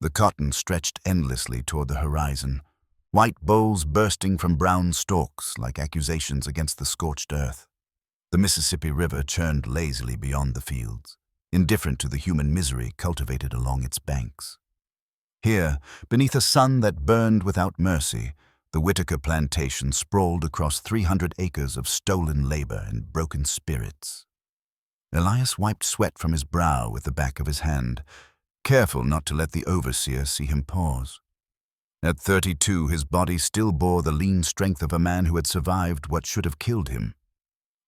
The cotton stretched endlessly toward the horizon, white bowls bursting from brown stalks like accusations against the scorched earth. The Mississippi River churned lazily beyond the fields, indifferent to the human misery cultivated along its banks. Here, beneath a sun that burned without mercy, the 𝙎𝙖𝙬𝙨 plantation sprawled across 300 acres of stolen labor and broken spirits. Elias wiped sweat from his brow with the back of his hand, careful not to let the overseer see him pause. At 32, his body still bore the lean strength of a man who had survived what should have killed him.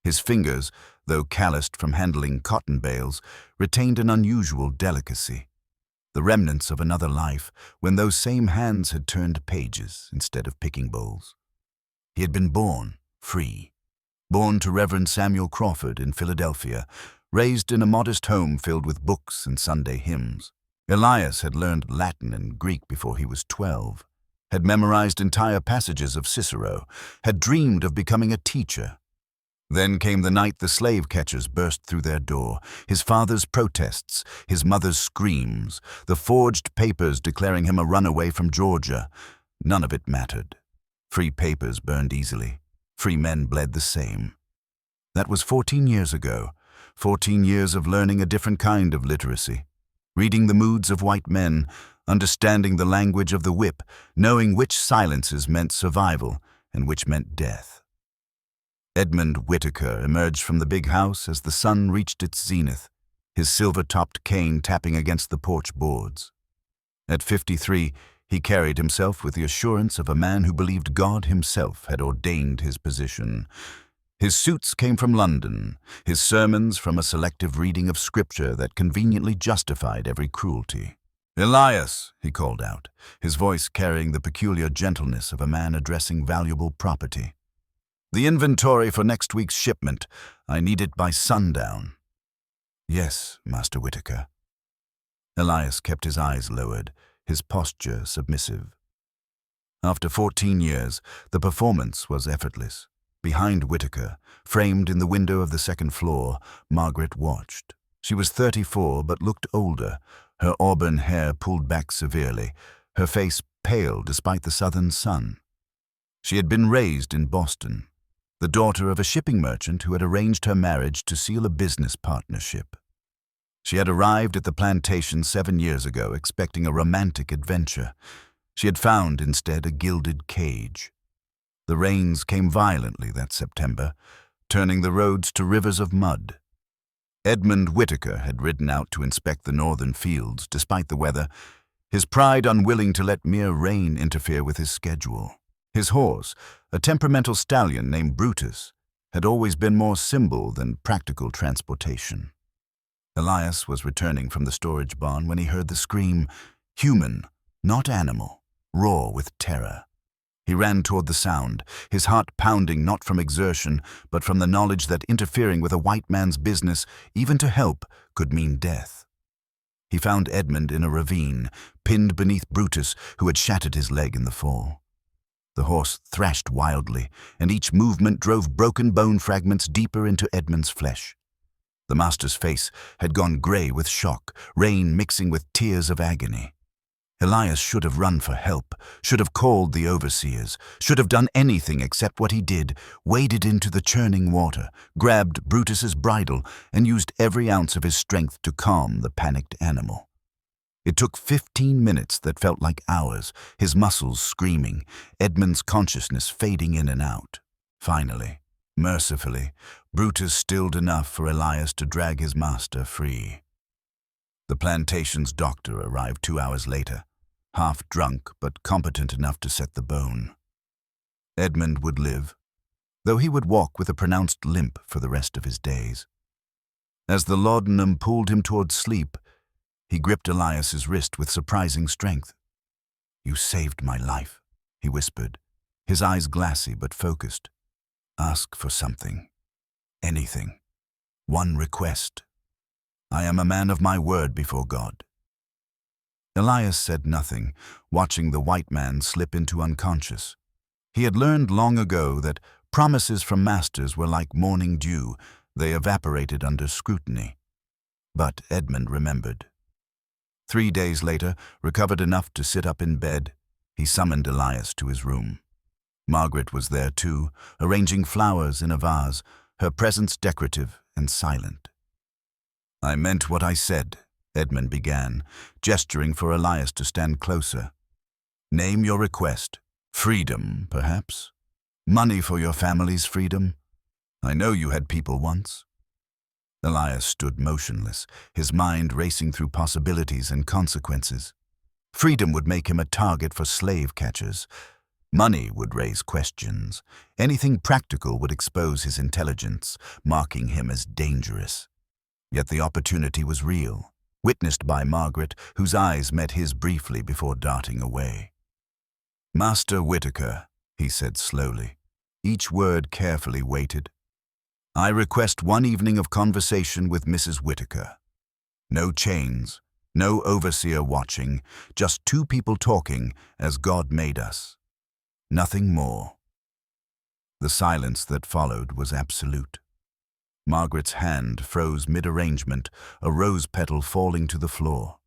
His fingers, though calloused from handling cotton bales, retained an unusual delicacy, the remnants of another life when those same hands had turned pages instead of picking bowls. He had been born free, born to Reverend Samuel Crawford in Philadelphia, raised in a modest home filled with books and Sunday hymns. Elias had learned Latin and Greek before he was 12, had memorized entire passages of Cicero, had dreamed of becoming a teacher. Then came the night the slave catchers burst through their door, his father's protests, his mother's screams, the forged papers declaring him a runaway from Georgia. None of it mattered. Free papers burned easily. Free men bled the same. That was 14 years ago, 14 years of learning a different kind of literacy, reading the moods of white men, understanding the language of the whip, knowing which silences meant survival and which meant death. Edmund Whitaker emerged from the big house as the sun reached its zenith, his silver-topped cane tapping against the porch boards. At 53, he carried himself with the assurance of a man who believed God himself had ordained his position. His suits came from London, his sermons from a selective reading of Scripture that conveniently justified every cruelty. "Elias," he called out, his voice carrying the peculiar gentleness of a man addressing valuable property. "The inventory for next week's shipment. I need it by sundown." "Yes, Master Whitaker." Elias kept his eyes lowered, his posture submissive. After 14 years, the performance was effortless. Behind Whitaker, framed in the window of the second floor, Margaret watched. She was 34 but looked older, her auburn hair pulled back severely, her face pale despite the southern sun. She had been raised in Boston, the daughter of a shipping merchant who had arranged her marriage to seal a business partnership. She had arrived at the plantation 7 years ago expecting a romantic adventure. She had found instead a gilded cage. The rains came violently that September, turning the roads to rivers of mud. Edmund Whitaker had ridden out to inspect the northern fields despite the weather, his pride unwilling to let mere rain interfere with his schedule. His horse, a temperamental stallion named Brutus, had always been more symbol than practical transportation. Elias was returning from the storage barn when he heard the scream, human, not animal, roar with terror. He ran toward the sound, his heart pounding not from exertion, but from the knowledge that interfering with a white man's business, even to help, could mean death. He found Edmund in a ravine, pinned beneath Brutus, who had shattered his leg in the fall. The horse thrashed wildly, and each movement drove broken bone fragments deeper into Edmund's flesh. The master's face had gone gray with shock, rain mixing with tears of agony. Elias should have run for help, should have called the overseers, should have done anything except what he did, waded into the churning water, grabbed Brutus's bridle, and used every ounce of his strength to calm the panicked animal. It took 15 minutes that felt like hours, his muscles screaming, Edmund's consciousness fading in and out. Finally, mercifully, Brutus stilled enough for Elias to drag his master free. The plantation's doctor arrived 2 hours later, half drunk but competent enough to set the bone. Edmund would live, though he would walk with a pronounced limp for the rest of his days. As the laudanum pulled him toward sleep, he gripped Elias's wrist with surprising strength. "You saved my life," he whispered, his eyes glassy but focused. "Ask for something. Anything. One request. I am a man of my word before God." Elias said nothing, watching the white man slip into unconscious. He had learned long ago that promises from masters were like morning dew, they evaporated under scrutiny. But Edmund remembered. 3 days later, recovered enough to sit up in bed, he summoned Elias to his room. Margaret was there too, arranging flowers in a vase, her presence decorative and silent. "I meant what I said," Edmund began, gesturing for Elias to stand closer. "Name your request. Freedom, perhaps? Money for your family's freedom? I know you had people once." Elias stood motionless, his mind racing through possibilities and consequences. Freedom would make him a target for slave catchers. Money would raise questions. Anything practical would expose his intelligence, marking him as dangerous. Yet the opportunity was real, witnessed by Margaret, whose eyes met his briefly before darting away. "Master Whitaker," he said slowly, each word carefully weighted, "I request one evening of conversation with Mrs. Whitaker. No chains, no overseer watching, just two people talking as God made us. Nothing more." The silence that followed was absolute. Margaret's hand froze mid-arrangement, a rose petal falling to the floor.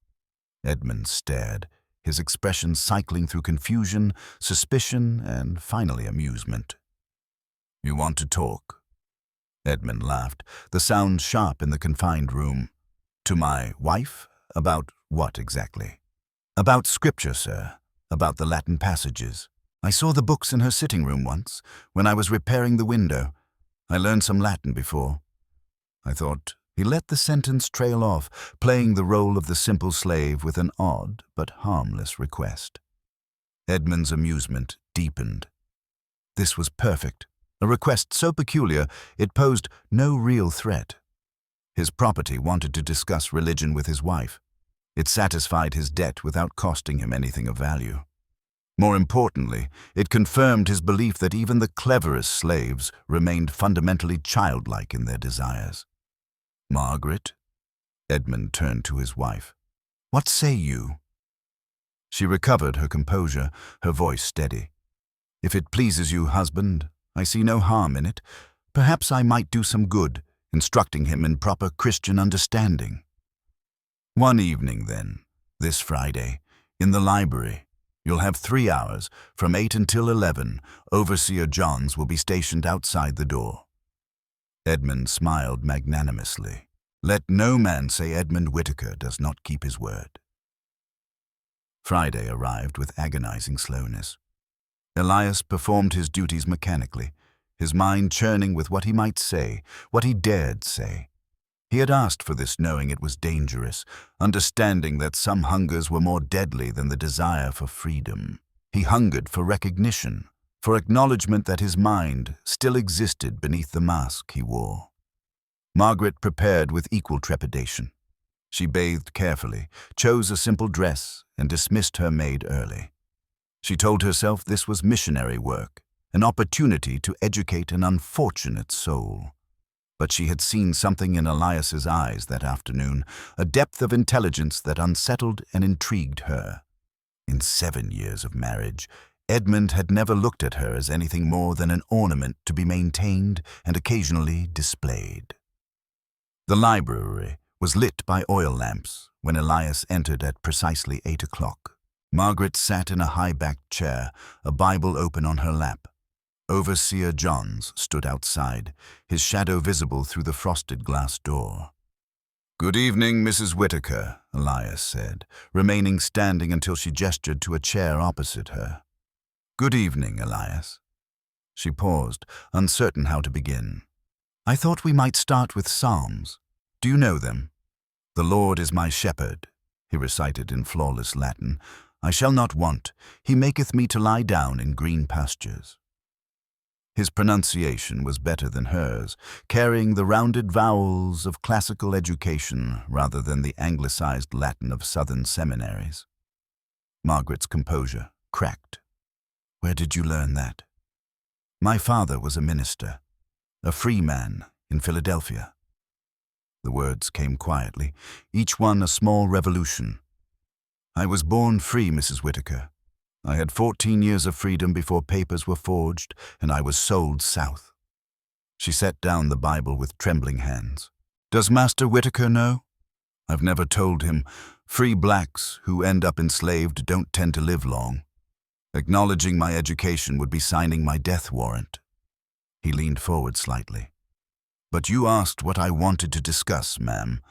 Edmund stared, his expression cycling through confusion, suspicion, and finally amusement. "You want to talk?" Edmund laughed, the sound sharp in the confined room. "To my wife? About what exactly?" "About scripture, sir. About the Latin passages. I saw the books in her sitting room once, when I was repairing the window. I learned some Latin before." I thought. He let the sentence trail off, playing the role of the simple slave with an odd but harmless request. Edmund's amusement deepened. This was perfect, a request so peculiar it posed no real threat. His property wanted to discuss religion with his wife. It satisfied his debt without costing him anything of value. More importantly, it confirmed his belief that even the cleverest slaves remained fundamentally childlike in their desires. "Margaret?" Edmund turned to his wife. "What say you?" She recovered her composure, her voice steady. "If it pleases you, husband, I see no harm in it. Perhaps I might do some good, instructing him in proper Christian understanding." "One evening, then, this Friday, in the library. You'll have 3 hours, from 8 until 11. Overseer Johns will be stationed outside the door." Edmund smiled magnanimously. Let no man say Edmund Whitaker does not keep his word. Friday arrived with agonizing slowness. Elias performed his duties mechanically, his mind churning with what he might say, what he dared say. He had asked for this knowing it was dangerous, understanding that some hungers were more deadly than the desire for freedom. He hungered for recognition, for acknowledgement that his mind still existed beneath the mask he wore. Margaret prepared with equal trepidation. She bathed carefully, chose a simple dress, and dismissed her maid early. She told herself this was missionary work, an opportunity to educate an unfortunate soul. But she had seen something in Elias's eyes that afternoon, a depth of intelligence that unsettled and intrigued her. In 7 years of marriage, Edmund had never looked at her as anything more than an ornament to be maintained and occasionally displayed. The library was lit by oil lamps when Elias entered at precisely 8 o'clock. Margaret sat in a high-backed chair, a Bible open on her lap. Overseer Johns stood outside, his shadow visible through the frosted glass door. "Good evening, Mrs. Whitaker," Elias said, remaining standing until she gestured to a chair opposite her. "Good evening, Elias." She paused, uncertain how to begin. "I thought we might start with Psalms. Do you know them? 'The Lord is my shepherd,'" he recited in flawless Latin. "I shall not want. He maketh me to lie down in green pastures." His pronunciation was better than hers, carrying the rounded vowels of classical education rather than the anglicized Latin of southern seminaries. Margaret's composure cracked. "Where did you learn that?" "My father was a minister, a free man in Philadelphia." The words came quietly, each one a small revolution. "I was born free, Mrs. Whitaker. I had 14 years of freedom before papers were forged, and I was sold south." She set down the Bible with trembling hands. "Does Master Whitaker know?" "I've never told him, Free blacks who end up enslaved don't tend to live long. Acknowledging my education would be signing my death warrant." He leaned forward slightly. "But you asked what I wanted to discuss, ma'am.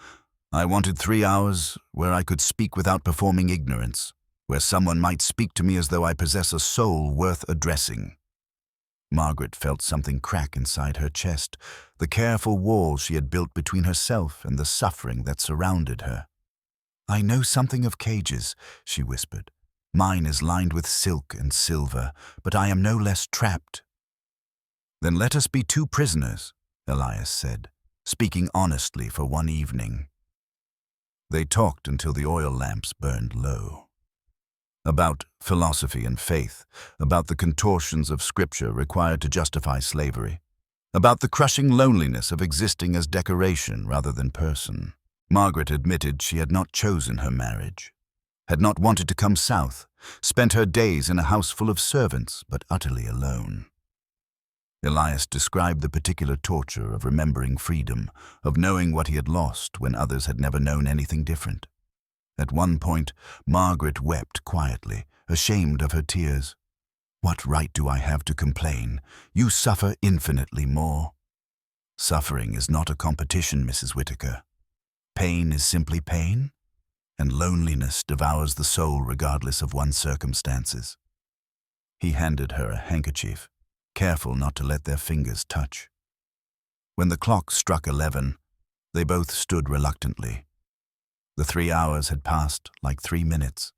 I wanted 3 hours where I could speak without performing ignorance, where someone might speak to me as though I possess a soul worth addressing." Margaret felt something crack inside her chest, the careful wall she had built between herself and the suffering that surrounded her. "I know something of cages," she whispered. "Mine is lined with silk and silver, but I am no less trapped." "Then let us be 2 prisoners," Elias said, "speaking honestly for 1 evening." They talked until the oil lamps burned low. About philosophy and faith, about the contortions of scripture required to justify slavery, about the crushing loneliness of existing as decoration rather than person. Margaret admitted she had not chosen her marriage, had not wanted to come south, spent her days in a house full of servants, but utterly alone. Elias described the particular torture of remembering freedom, of knowing what he had lost when others had never known anything different. At one point, Margaret wept quietly, ashamed of her tears. "What right do I have to complain? You suffer infinitely more." "Suffering is not a competition, Mrs. Whitaker. Pain is simply pain, and loneliness devours the soul regardless of one's circumstances." He handed her a handkerchief, careful not to let their fingers touch. When the clock struck 11, they both stood reluctantly. The 3 hours had passed like 3 minutes.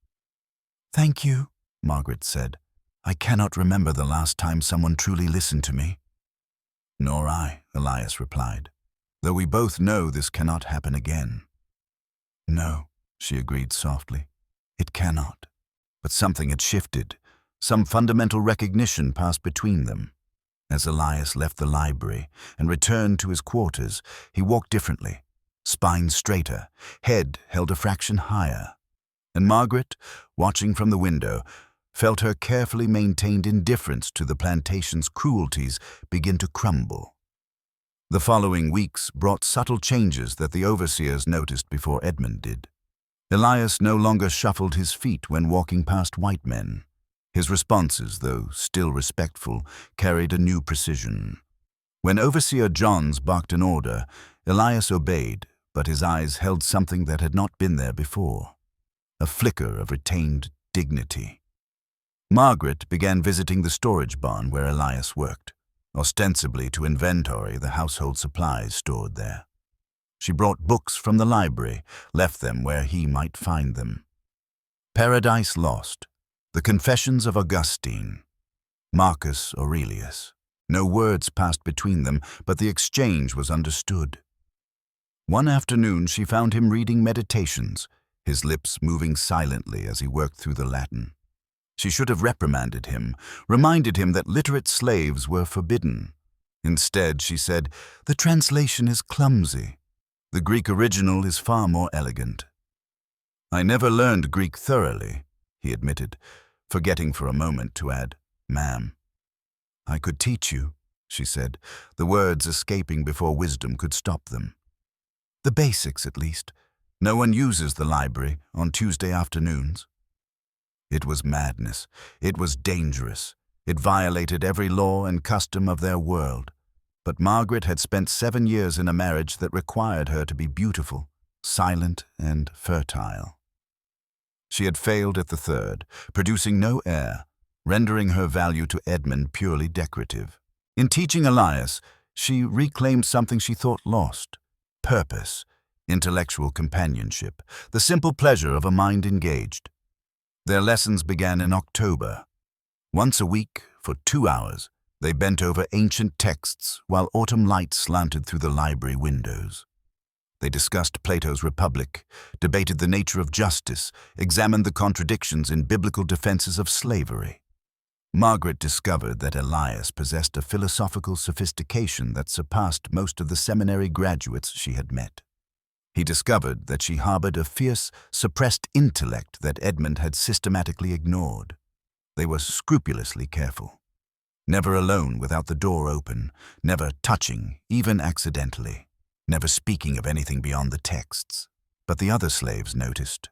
"Thank you," Margaret said. "I cannot remember the last time someone truly listened to me." "Nor I," Elias replied, "though we both know this cannot happen again." "No," she agreed softly, "it cannot." But something had shifted. Some fundamental recognition passed between them. As Elias left the library and returned to his quarters, he walked differently, spine straighter, head held a fraction higher. And Margaret, watching from the window, felt her carefully maintained indifference to the plantation's cruelties begin to crumble. The following weeks brought subtle changes that the overseers noticed before Edmund did. Elias no longer shuffled his feet when walking past white men. His responses, though still respectful, carried a new precision. When Overseer Johns barked an order, Elias obeyed, but his eyes held something that had not been there before, a flicker of retained dignity. Margaret began visiting the storage barn where Elias worked, ostensibly to inventory the household supplies stored there. She brought books from the library, left them where he might find them. Paradise Lost, The Confessions of Augustine, Marcus Aurelius. No words passed between them, but the exchange was understood. One afternoon she found him reading Meditations, his lips moving silently as he worked through the Latin. She should have reprimanded him, reminded him that literate slaves were forbidden. Instead, she said, "The translation is clumsy. The Greek original is far more elegant." "I never learned Greek thoroughly," he admitted, forgetting for a moment to add, "ma'am." "I could teach you," she said, the words escaping before wisdom could stop them. "The basics, at least. No one uses the library on Tuesday afternoons." It was madness. It was dangerous. It violated every law and custom of their world. But Margaret had spent 7 years in a marriage that required her to be beautiful, silent, and fertile. She had failed at the third, producing no heir, rendering her value to Edmund purely decorative. In teaching Elias, she reclaimed something she thought lost: purpose, intellectual companionship, the simple pleasure of a mind engaged. Their lessons began in October. Once a week, for 2 hours, they bent over ancient texts while autumn light slanted through the library windows. They discussed Plato's Republic, debated the nature of justice, examined the contradictions in biblical defenses of slavery. Margaret discovered that Elias possessed a philosophical sophistication that surpassed most of the seminary graduates she had met. He discovered that she harbored a fierce, suppressed intellect that Edmund had systematically ignored. They were scrupulously careful. Never alone without the door open, never touching, even accidentally, never speaking of anything beyond the texts. But the other slaves noticed.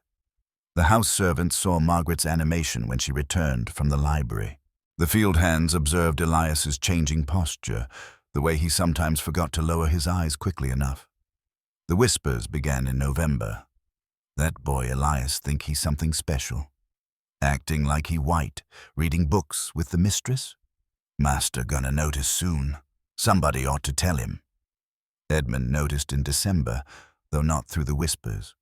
The house servant saw Margaret's animation when she returned from the library. The field hands observed Elias's changing posture, the way he sometimes forgot to lower his eyes quickly enough. The whispers began in November. That boy Elias think he's something special. Acting like he white, reading books with the mistress? Master gonna notice soon. Somebody ought to tell him. Edmund noticed in December, though not through the whispers.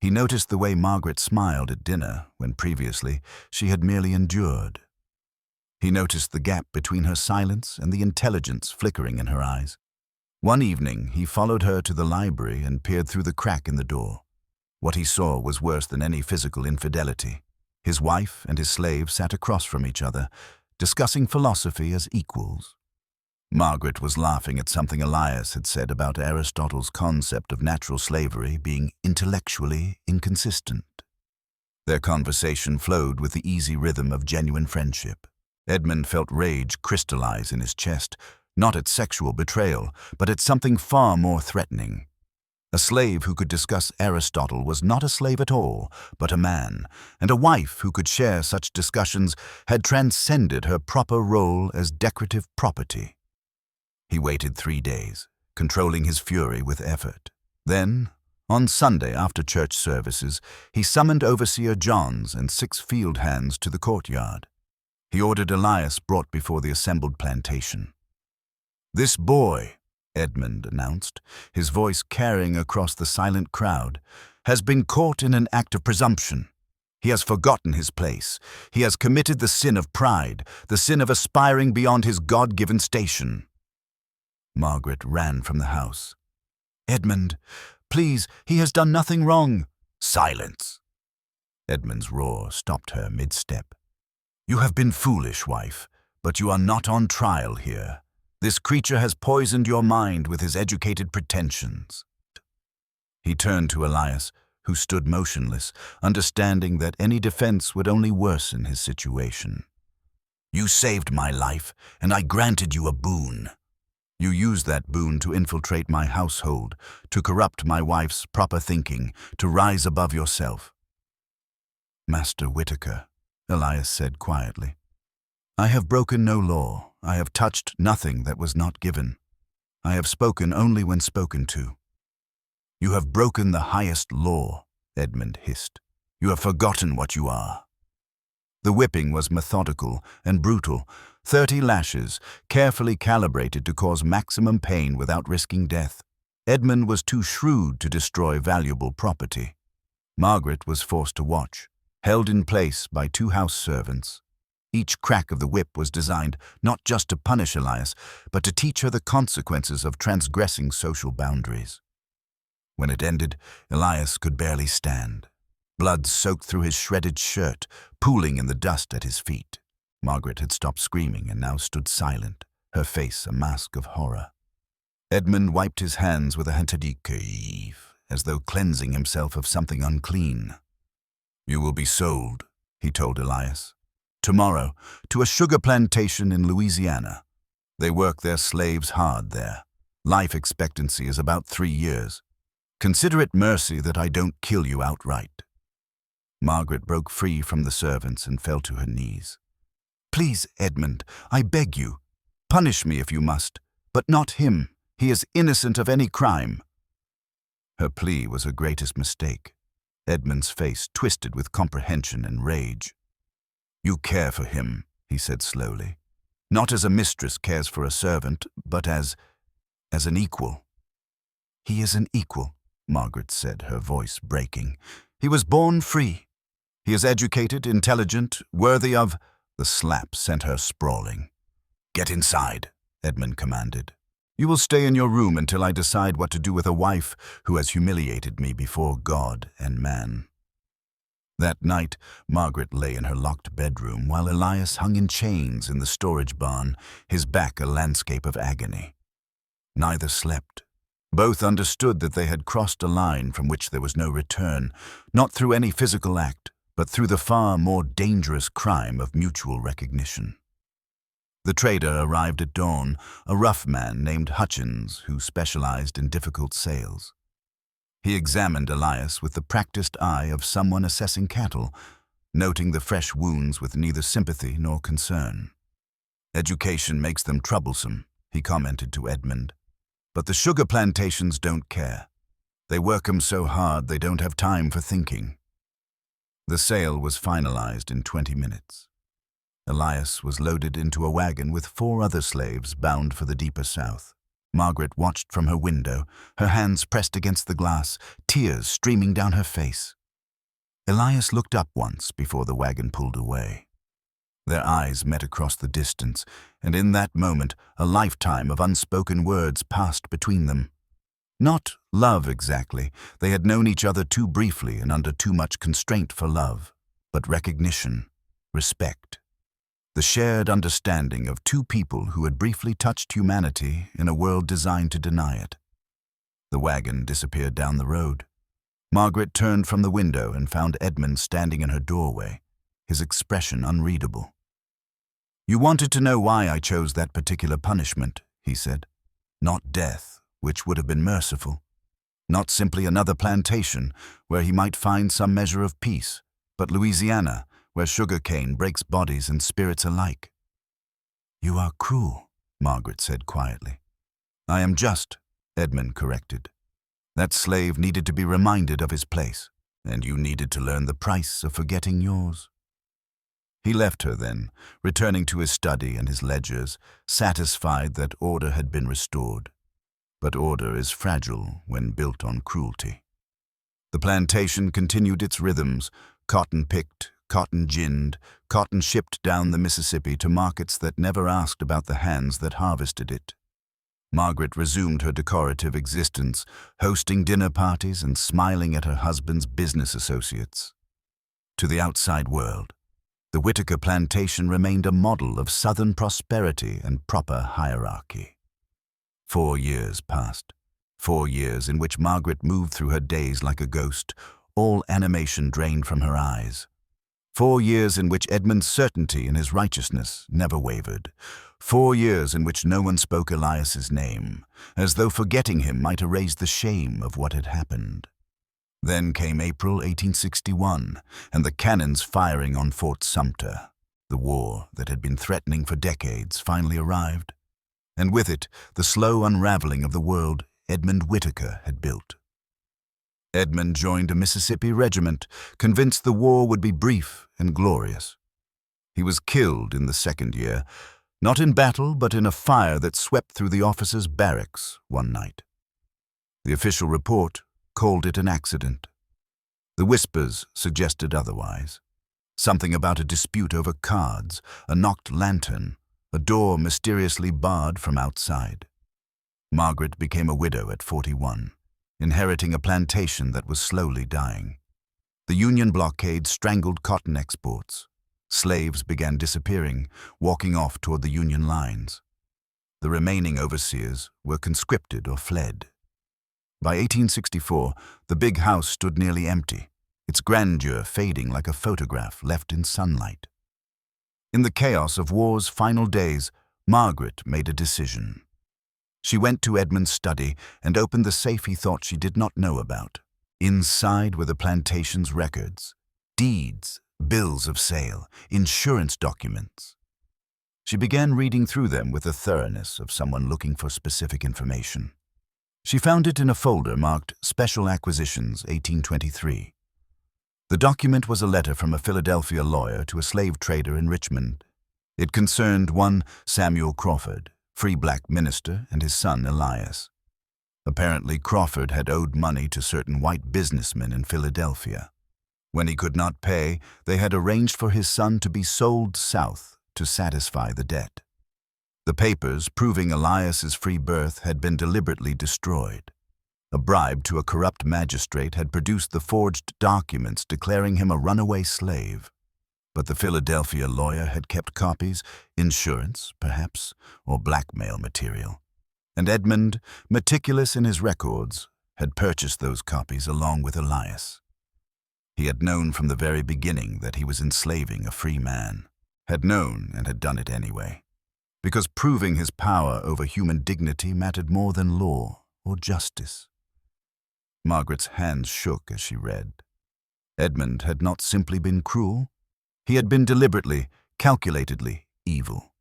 He noticed the way Margaret smiled at dinner when previously she had merely endured. He noticed the gap between her silence and the intelligence flickering in her eyes. One evening, he followed her to the library and peered through the crack in the door. What he saw was worse than any physical infidelity. His wife and his slave sat across from each other, discussing philosophy as equals. Margaret was laughing at something Elias had said about Aristotle's concept of natural slavery being intellectually inconsistent. Their conversation flowed with the easy rhythm of genuine friendship. Edmund felt rage crystallize in his chest, not at sexual betrayal, but at something far more threatening. A slave who could discuss Aristotle was not a slave at all, but a man, and a wife who could share such discussions had transcended her proper role as decorative property. He waited 3 days, controlling his fury with effort. Then, on Sunday after church services, he summoned Overseer Johns and 6 field hands to the courtyard. He ordered Elias brought before the assembled plantation. "This boy," Edmund announced, his voice carrying across the silent crowd, "has been caught in an act of presumption. He has forgotten his place. He has committed the sin of pride, the sin of aspiring beyond his God-given station." Margaret ran from the house. "Edmund, please, he has done nothing wrong." "Silence!" Edmund's roar stopped her mid-step. "You have been foolish, wife, but you are not on trial here. This creature has poisoned your mind with his educated pretensions." He turned to Elias, who stood motionless, understanding that any defense would only worsen his situation. "You saved my life, and I granted you a boon. You used that boon to infiltrate my household, to corrupt my wife's proper thinking, to rise above yourself." "Master Whitaker," Elias said quietly, "I have broken no law. I have touched nothing that was not given. I have spoken only when spoken to." "You have broken the highest law," Edmund hissed. "You have forgotten what you are." The whipping was methodical and brutal, 30 lashes, carefully calibrated to cause maximum pain without risking death. Edmund was too shrewd to destroy valuable property. Margaret was forced to watch, held in place by 2 house servants. Each crack of the whip was designed not just to punish Elias, but to teach her the consequences of transgressing social boundaries. When it ended, Elias could barely stand. Blood soaked through his shredded shirt, pooling in the dust at his feet. Margaret had stopped screaming and now stood silent, her face a mask of horror. Edmund wiped his hands with a 𝘎𝙤𝙖𝙤𝙤𝙤, as though cleansing himself of something unclean. "You will be sold," he told Elias. "Tomorrow, to a sugar plantation in Louisiana. They work their slaves hard there. Life expectancy is about 3 years. Consider it mercy that I don't kill you outright." Margaret broke free from the servants and fell to her knees. "Please, Edmund, I beg you. Punish me if you must, but not him. He is innocent of any crime." Her plea was her greatest mistake. Edmund's face twisted with comprehension and rage. "You care for him," he said slowly. "Not as a mistress cares for a servant, but as an equal." "He is an equal," Margaret said, her voice breaking. "He was born free. He is educated, intelligent, worthy of—" The slap sent her sprawling. "Get inside," Edmund commanded. "You will stay in your room until I decide what to do with a wife who has humiliated me before God and man." That night, Margaret lay in her locked bedroom while Elias hung in chains in the storage barn, his back a landscape of agony. Neither slept. Both understood that they had crossed a line from which there was no return, not through any physical act, but through the far more dangerous crime of mutual recognition. The trader arrived at dawn, a rough man named Hutchins who specialized in difficult sales. He examined Elias with the practiced eye of someone assessing cattle, noting the fresh wounds with neither sympathy nor concern. "Education makes them troublesome," he commented to Edmund. "But the sugar plantations don't care. They work 'em so hard they don't have time for thinking." The sale was finalized in 20 minutes. Elias was loaded into a wagon with 4 other slaves bound for the deeper south. Margaret watched from her window, her hands pressed against the glass, tears streaming down her face. Elias looked up once before the wagon pulled away. Their eyes met across the distance, and in that moment a lifetime of unspoken words passed between them. Not love exactly, they had known each other too briefly and under too much constraint for love, but recognition, respect. The shared understanding of 2 people who had briefly touched humanity in a world designed to deny it. The wagon disappeared down the road. Margaret turned from the window and found Edmund standing in her doorway, his expression unreadable. "You wanted to know why I chose that particular punishment," he said. "Not death, which would have been merciful. Not simply another plantation, where he might find some measure of peace, but Louisiana, where sugar cane breaks bodies and spirits alike." "You are cruel," Margaret said quietly. "I am just," Edmund corrected. "That slave needed to be reminded of his place, and you needed to learn the price of forgetting yours." He left her then, returning to his study and his ledgers, satisfied that order had been restored. But order is fragile when built on cruelty. The plantation continued its rhythms, cotton picked, cotton ginned, cotton shipped down the Mississippi to markets that never asked about the hands that harvested it. Margaret resumed her decorative existence, hosting dinner parties and smiling at her husband's business associates. To the outside world, the Whitaker plantation remained a model of Southern prosperity and proper hierarchy. 4 years passed, 4 years in which Margaret moved through her days like a ghost, all animation drained from her eyes. 4 years in which Edmund's certainty in his righteousness never wavered. 4 years in which no one spoke Elias's name, as though forgetting him might erase the shame of what had happened. Then came April 1861, and the cannons firing on Fort Sumter. The war that had been threatening for decades finally arrived, and with it the slow unraveling of the world Edmund Whitaker had built. Edmund joined a Mississippi regiment, convinced the war would be brief and glorious. He was killed in the 2nd year, not in battle but in a fire that swept through the officers' barracks one night. The official report called it an accident. The whispers suggested otherwise. Something about a dispute over cards, a knocked lantern, a door mysteriously barred from outside. Margaret became a widow at 41, inheriting a plantation that was slowly dying. The Union blockade strangled cotton exports. Slaves began disappearing, walking off toward the Union lines. The remaining overseers were conscripted or fled. By 1864, the big house stood nearly empty, its grandeur fading like a photograph left in sunlight. In the chaos of war's final days, Margaret made a decision. She went to Edmund's study and opened the safe he thought she did not know about. Inside were the plantation's records, deeds, bills of sale, insurance documents. She began reading through them with the thoroughness of someone looking for specific information. She found it in a folder marked Special Acquisitions 1823. The document was a letter from a Philadelphia lawyer to a slave trader in Richmond. It concerned one Samuel Crawford, free black minister, and his son Elias. Apparently, Crawford had owed money to certain white businessmen in Philadelphia. When he could not pay, they had arranged for his son to be sold south to satisfy the debt. The papers proving Elias's free birth had been deliberately destroyed. A bribe to a corrupt magistrate had produced the forged documents declaring him a runaway slave. But the Philadelphia lawyer had kept copies, insurance, perhaps, or blackmail material. And Edmund, meticulous in his records, had purchased those copies along with Elias. He had known from the very beginning that he was enslaving a free man, had known and had done it anyway, because proving his power over human dignity mattered more than law or justice. Margaret's hands shook as she read. Edmund had not simply been cruel. He had been deliberately, calculatedly evil.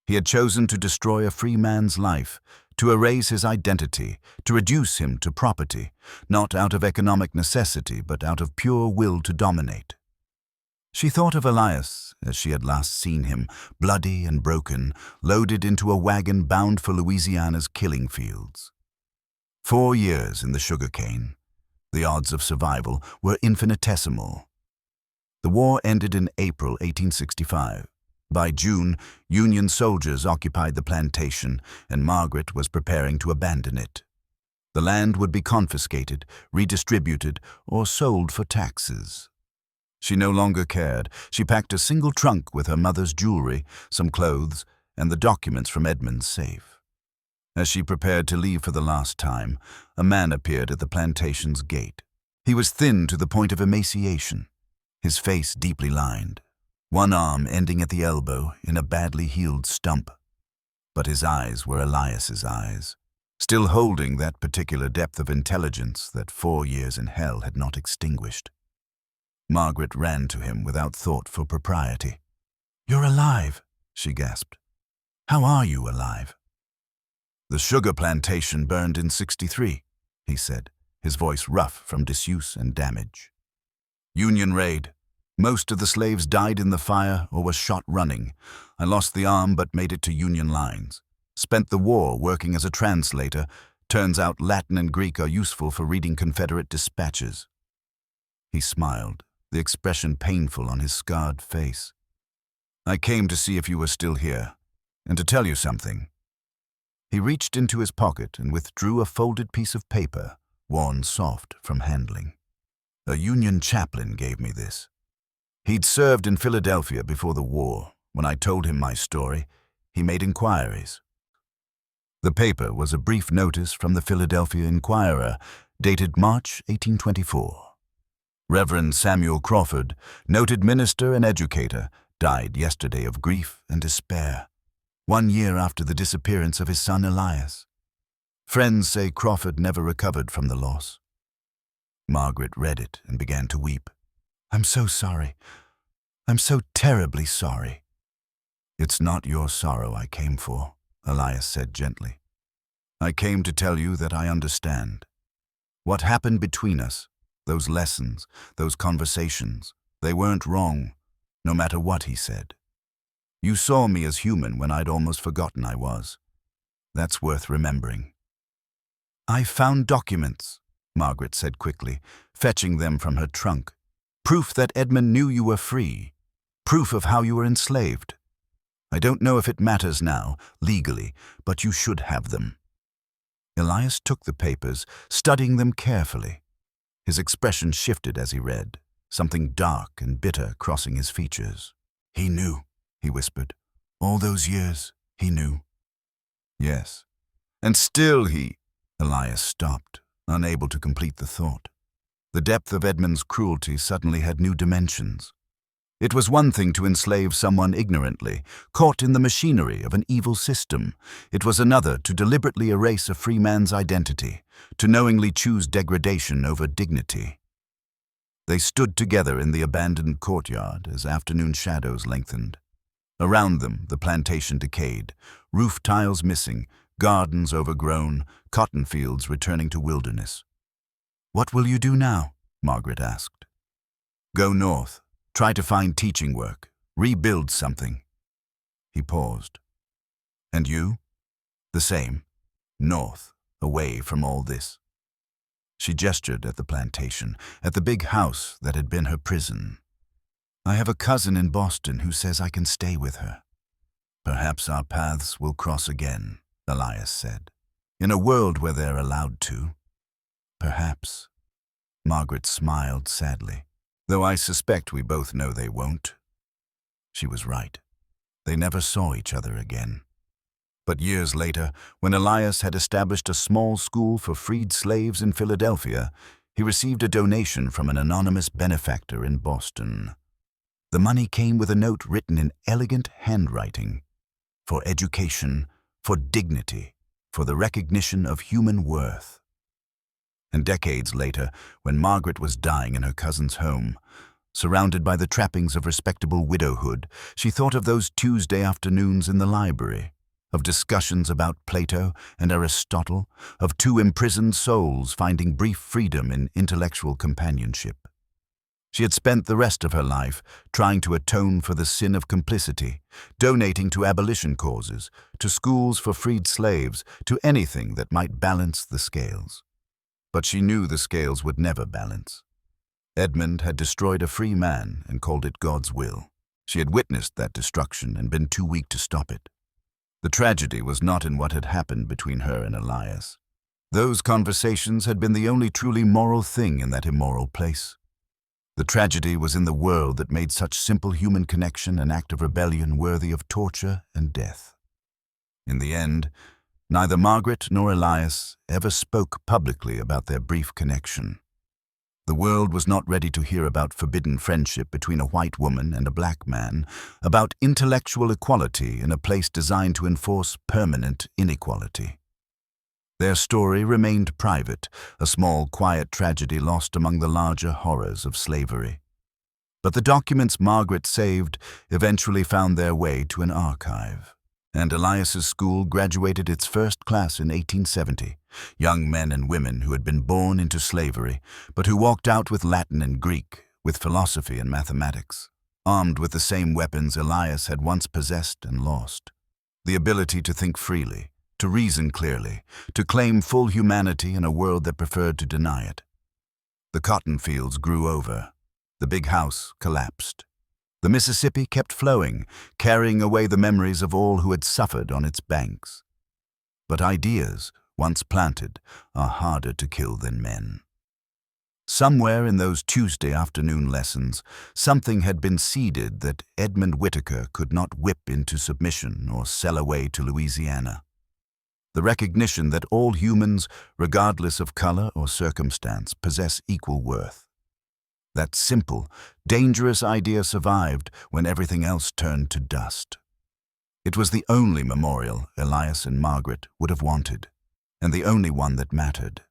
He had chosen to destroy a free man's life, to erase his identity, to reduce him to property, not out of economic necessity, but out of pure will to dominate. She thought of Elias as she had last seen him, bloody and broken, loaded into a wagon bound for Louisiana's killing fields. 4 years in the sugarcane. The odds of survival were infinitesimal. The war ended in April 1865. By June, Union soldiers occupied the plantation, and Margaret was preparing to abandon it. The land would be confiscated, redistributed, or sold for taxes. She no longer cared. She packed a single trunk with her mother's jewelry, some clothes, and the documents from Edmund's safe. As she prepared to leave for the last time, a man appeared at the plantation's gate. He was thin to the point of emaciation, his face deeply lined, one arm ending at the elbow in a badly healed stump. But his eyes were Elias's eyes, still holding that particular depth of intelligence that 4 years in hell had not extinguished. Margaret ran to him without thought for propriety. "You're alive," she gasped. "How are you alive?" "The sugar plantation burned in '63, he said, his voice rough from disuse and damage. "Union raid. Most of the slaves died in the fire or were shot running. I lost the arm but made it to Union lines. Spent the war working as a translator. Turns out Latin and Greek are useful for reading Confederate dispatches." He smiled, the expression painful on his scarred face. "I came to see if you were still here, and to tell you something." He reached into his pocket and withdrew a folded piece of paper, worn soft from handling. "A Union chaplain gave me this. He'd served in Philadelphia before the war. When I told him my story, he made inquiries." The paper was a brief notice from the Philadelphia Inquirer, dated March 1824. "Reverend Samuel Crawford, noted minister and educator, died yesterday of grief and despair, 1 year after the disappearance of his son Elias. Friends say Crawford never recovered from the loss." Margaret read it and began to weep. "I'm so sorry. I'm so terribly sorry." "It's not your sorrow I came for," Elias said gently. "I came to tell you that I understand. What happened between us, those lessons, those conversations, they weren't wrong, no matter what he said. You saw me as human when I'd almost forgotten I was. That's worth remembering." "I found documents," Margaret said quickly, fetching them from her trunk. "Proof that Edmund knew you were free. Proof of how you were enslaved. I don't know if it matters now, legally, but you should have them." Elias took the papers, studying them carefully. His expression shifted as he read, something dark and bitter crossing his features. "He knew," he whispered. "All those years, he knew." "Yes. And still he—" Elias stopped, unable to complete the thought. The depth of Edmund's cruelty suddenly had new dimensions. It was one thing to enslave someone ignorantly, caught in the machinery of an evil system. It was another to deliberately erase a free man's identity, to knowingly choose degradation over dignity. They stood together in the abandoned courtyard as afternoon shadows lengthened. Around them, the plantation decayed, roof tiles missing, gardens overgrown, cotton fields returning to wilderness. "What will you do now?" Margaret asked. "Go north, try to find teaching work, rebuild something." He paused. "And you?" "The same. North, away from all this." She gestured at the plantation, at the big house that had been her prison. "I have a cousin in Boston who says I can stay with her." "Perhaps our paths will cross again," Elias said. "In a world where they're allowed to." "Perhaps." Margaret smiled sadly. "Though I suspect we both know they won't." She was right. They never saw each other again. But years later, when Elias had established a small school for freed slaves in Philadelphia, he received a donation from an anonymous benefactor in Boston. The money came with a note written in elegant handwriting. For education, for dignity, for the recognition of human worth. And decades later, when Margaret was dying in her cousin's home, surrounded by the trappings of respectable widowhood, she thought of those Tuesday afternoons in the library, of discussions about Plato and Aristotle, of two imprisoned souls finding brief freedom in intellectual companionship. She had spent the rest of her life trying to atone for the sin of complicity, donating to abolition causes, to schools for freed slaves, to anything that might balance the scales. But she knew the scales would never balance. Edmund had destroyed a free man and called it God's will. She had witnessed that destruction and been too weak to stop it. The tragedy was not in what had happened between her and Elias. Those conversations had been the only truly moral thing in that immoral place. The tragedy was in the world that made such simple human connection an act of rebellion worthy of torture and death. In the end, neither Margaret nor Elias ever spoke publicly about their brief connection. The world was not ready to hear about forbidden friendship between a white woman and a black man, about intellectual equality in a place designed to enforce permanent inequality. Their story remained private, a small, quiet tragedy lost among the larger horrors of slavery. But the documents Margaret saved eventually found their way to an archive. And Elias's school graduated its first class in 1870, young men and women who had been born into slavery, but who walked out with Latin and Greek, with philosophy and mathematics, armed with the same weapons Elias had once possessed and lost: the ability to think freely, to reason clearly, to claim full humanity in a world that preferred to deny it. The cotton fields grew over. The big house collapsed. The Mississippi kept flowing, carrying away the memories of all who had suffered on its banks. But ideas, once planted, are harder to kill than men. Somewhere in those Tuesday afternoon lessons, something had been seeded that Edmund Whittaker could not whip into submission or sell away to Louisiana. The recognition that all humans, regardless of color or circumstance, possess equal worth. That simple, dangerous idea survived when everything else turned to dust. It was the only memorial Elias and Margaret would have wanted, and the only one that mattered.